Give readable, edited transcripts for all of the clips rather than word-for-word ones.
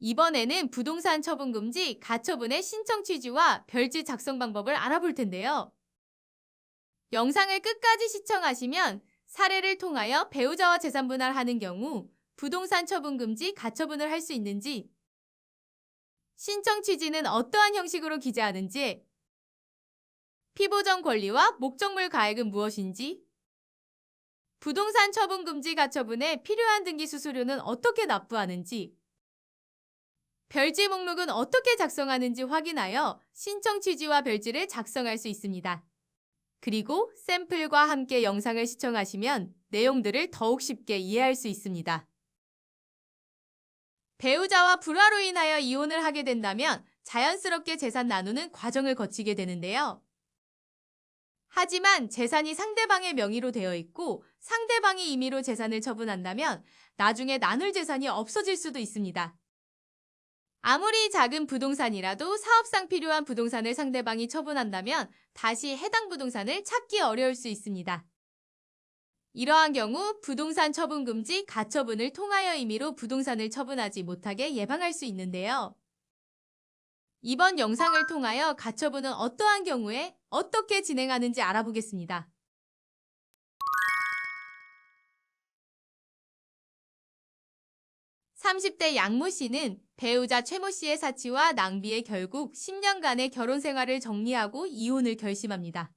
이번에는 부동산 처분금지 가처분의 신청 취지와 별지 작성 방법을 알아볼 텐데요. 영상을 끝까지 시청하시면 사례를 통하여 배우자와 재산 분할하는 경우 부동산 처분금지 가처분을 할 수 있는지, 신청 취지는 어떠한 형식으로 기재하는지, 피보전 권리와 목적물 가액은 무엇인지, 부동산 처분금지 가처분에 필요한 등기 수수료는 어떻게 납부하는지, 별지 목록은 어떻게 작성하는지 확인하여 신청 취지와 별지를 작성할 수 있습니다. 그리고 샘플과 함께 영상을 시청하시면 내용들을 더욱 쉽게 이해할 수 있습니다. 배우자와 불화로 인하여 이혼을 하게 된다면 자연스럽게 재산 나누는 과정을 거치게 되는데요. 하지만 재산이 상대방의 명의로 되어 있고 상대방이 임의로 재산을 처분한다면 나중에 나눌 재산이 없어질 수도 있습니다. 아무리 작은 부동산이라도 사업상 필요한 부동산을 상대방이 처분한다면 다시 해당 부동산을 찾기 어려울 수 있습니다. 이러한 경우 부동산 처분금지 가처분을 통하여 임의로 부동산을 처분하지 못하게 예방할 수 있는데요. 이번 영상을 통하여 가처분은 어떠한 경우에 어떻게 진행하는지 알아보겠습니다. 30대 양모 씨는 배우자 최모 씨의 사치와 낭비에 결국 10년간의 결혼 생활을 정리하고 이혼을 결심합니다.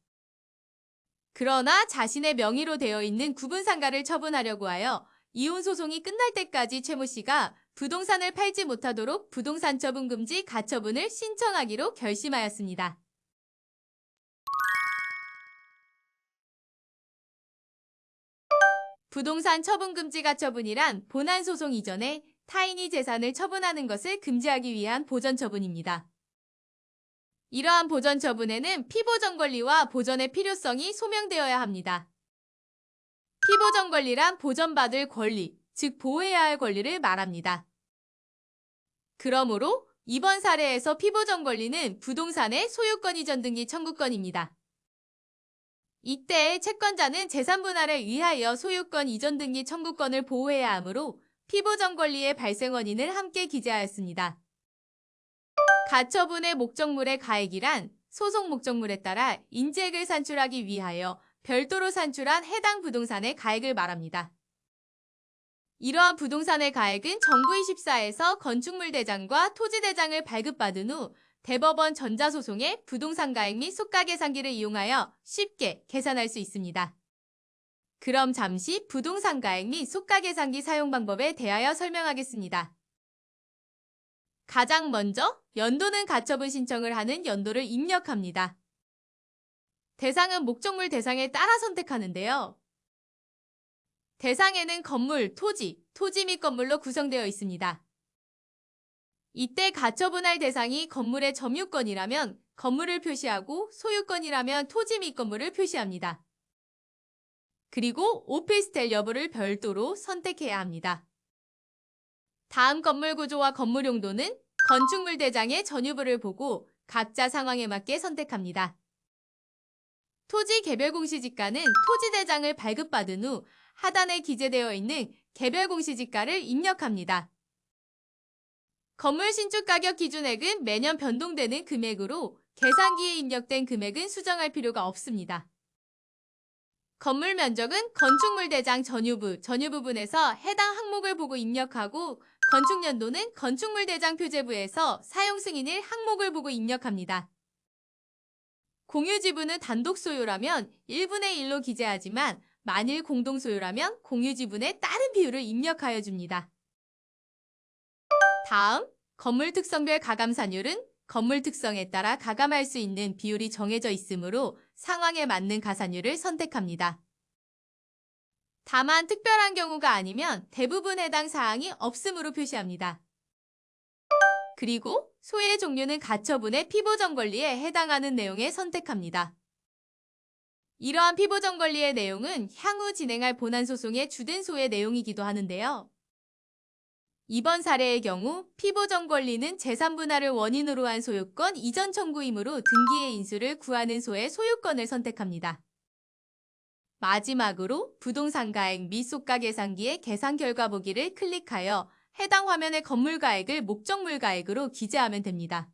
그러나 자신의 명의로 되어 있는 구분상가를 처분하려고 하여 이혼 소송이 끝날 때까지 최모 씨가 부동산을 팔지 못하도록 부동산 처분금지 가처분을 신청하기로 결심하였습니다. 부동산 처분금지 가처분이란 본안소송 이전에 타인이 재산을 처분하는 것을 금지하기 위한 보전처분입니다. 이러한 보전처분에는 피보전 권리와 보전의 필요성이 소명되어야 합니다. 피보전 권리란 보전받을 권리, 즉 보호해야 할 권리를 말합니다. 그러므로 이번 사례에서 피보전 권리는 부동산의 소유권 이전 등기 청구권입니다. 이때 채권자는 재산 분할을 위하여 소유권 이전 등기 청구권을 보호해야 하므로 피보전 권리의 발생 원인을 함께 기재하였습니다. 가처분의 목적물의 가액이란 소송 목적물에 따라 인지액을 산출하기 위하여 별도로 산출한 해당 부동산의 가액을 말합니다. 이러한 부동산의 가액은 정부24에서 건축물대장과 토지대장을 발급받은 후 대법원 전자소송의 부동산 가액 및 속가계산기를 이용하여 쉽게 계산할 수 있습니다. 그럼 잠시 부동산 가액 및 속가계산기 사용 방법에 대하여 설명하겠습니다. 가장 먼저 연도는 가처분 신청을 하는 연도를 입력합니다. 대상은 목적물 대상에 따라 선택하는데요. 대상에는 건물, 토지 및 건물로 구성되어 있습니다. 이때 가처분할 대상이 건물의 점유권이라면 건물을 표시하고 소유권이라면 토지 및 건물을 표시합니다. 그리고 오피스텔 여부를 별도로 선택해야 합니다. 다음 건물 구조와 건물 용도는 건축물 대장의 전유부를 보고 각자 상황에 맞게 선택합니다. 토지 개별 공시지가는 토지 대장을 발급받은 후 하단에 기재되어 있는 개별 공시지가를 입력합니다. 건물 신축 가격 기준액은 매년 변동되는 금액으로 계산기에 입력된 금액은 수정할 필요가 없습니다. 건물 면적은 건축물 대장 전유부, 전유 부분에서 해당 항목을 보고 입력하고 건축연도는 건축물 대장 표제부에서 사용 승인일 항목을 보고 입력합니다. 공유지분은 단독 소유라면 1분의 1로 기재하지만 만일 공동 소유라면 공유지분의 다른 비율을 입력하여 줍니다. 다음, 건물 특성별 가감산율은 건물 특성에 따라 가감할 수 있는 비율이 정해져 있으므로 상황에 맞는 가산율을 선택합니다. 다만 특별한 경우가 아니면 대부분 해당 사항이 없음으로 표시합니다. 그리고 소의 종류는 가처분의 피보전 권리에 해당하는 내용에 선택합니다. 이러한 피보전 권리의 내용은 향후 진행할 본안소송의 주된 소의 내용이기도 하는데요. 이번 사례의 경우 피보전 권리는 재산 분할을 원인으로 한 소유권 이전 청구이므로 등기의 인수를 구하는 소의 소유권을 선택합니다. 마지막으로 부동산 가액 및 속가계산기의 계산 결과 보기를 클릭하여 해당 화면의 건물가액을 목적물가액으로 기재하면 됩니다.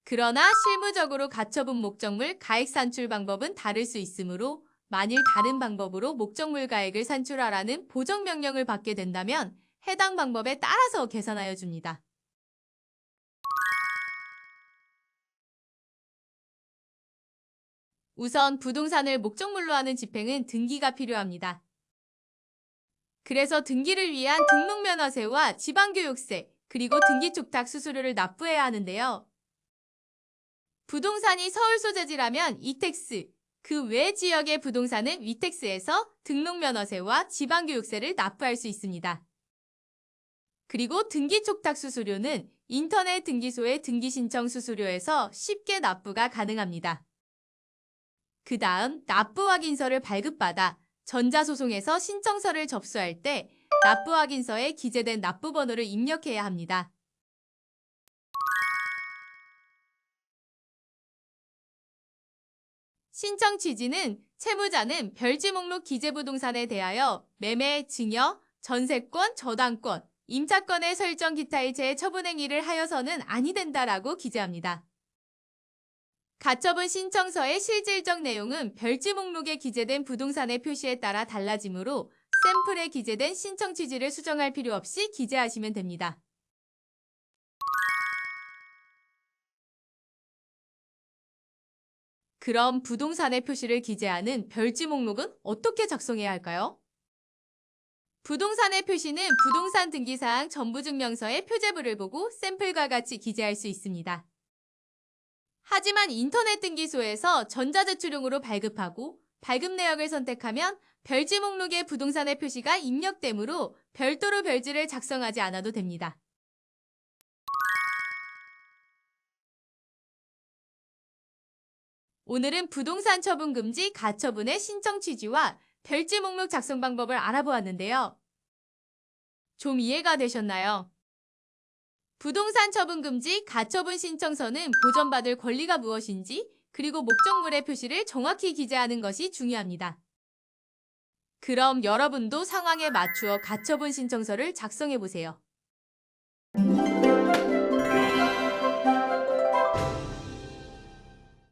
그러나 실무적으로 가처분 목적물 가액 산출 방법은 다를 수 있으므로 만일 다른 방법으로 목적물 가액을 산출하라는 보정명령을 받게 된다면 해당 방법에 따라서 계산하여 줍니다. 우선 부동산을 목적물로 하는 집행은 등기가 필요합니다. 그래서 등기를 위한 등록면허세와 지방교육세, 그리고 등기촉탁 수수료를 납부해야 하는데요. 부동산이 서울 소재지라면 이택스, 그 외 지역의 부동산은 위택스에서 등록면허세와 지방교육세를 납부할 수 있습니다. 그리고 등기촉탁 수수료는 인터넷 등기소의 등기신청 수수료에서 쉽게 납부가 가능합니다. 그 다음 납부확인서를 발급받아 전자소송에서 신청서를 접수할 때 납부확인서에 기재된 납부번호를 입력해야 합니다. 신청 취지는 채무자는 별지 목록 기재 부동산에 대하여 매매, 증여, 전세권, 저당권, 임차권의 설정 기타의 재처분 행위를 하여서는 아니 된다라고 기재합니다. 가처분 신청서의 실질적 내용은 별지 목록에 기재된 부동산의 표시에 따라 달라지므로 샘플에 기재된 신청 취지를 수정할 필요 없이 기재하시면 됩니다. 그럼 부동산의 표시를 기재하는 별지 목록은 어떻게 작성해야 할까요? 부동산의 표시는 부동산 등기사항 전부증명서의 표제부를 보고 샘플과 같이 기재할 수 있습니다. 하지만 인터넷 등기소에서 전자제출용으로 발급하고 발급 내역을 선택하면 별지 목록에 부동산의 표시가 입력되므로 별도로 별지를 작성하지 않아도 됩니다. 오늘은 부동산 처분 금지 가처분의 신청 취지와 별지 목록 작성 방법을 알아보았는데요. 좀 이해가 되셨나요? 부동산 처분 금지 가처분 신청서는 보전받을 권리가 무엇인지 그리고 목적물의 표시를 정확히 기재하는 것이 중요합니다. 그럼 여러분도 상황에 맞추어 가처분 신청서를 작성해 보세요.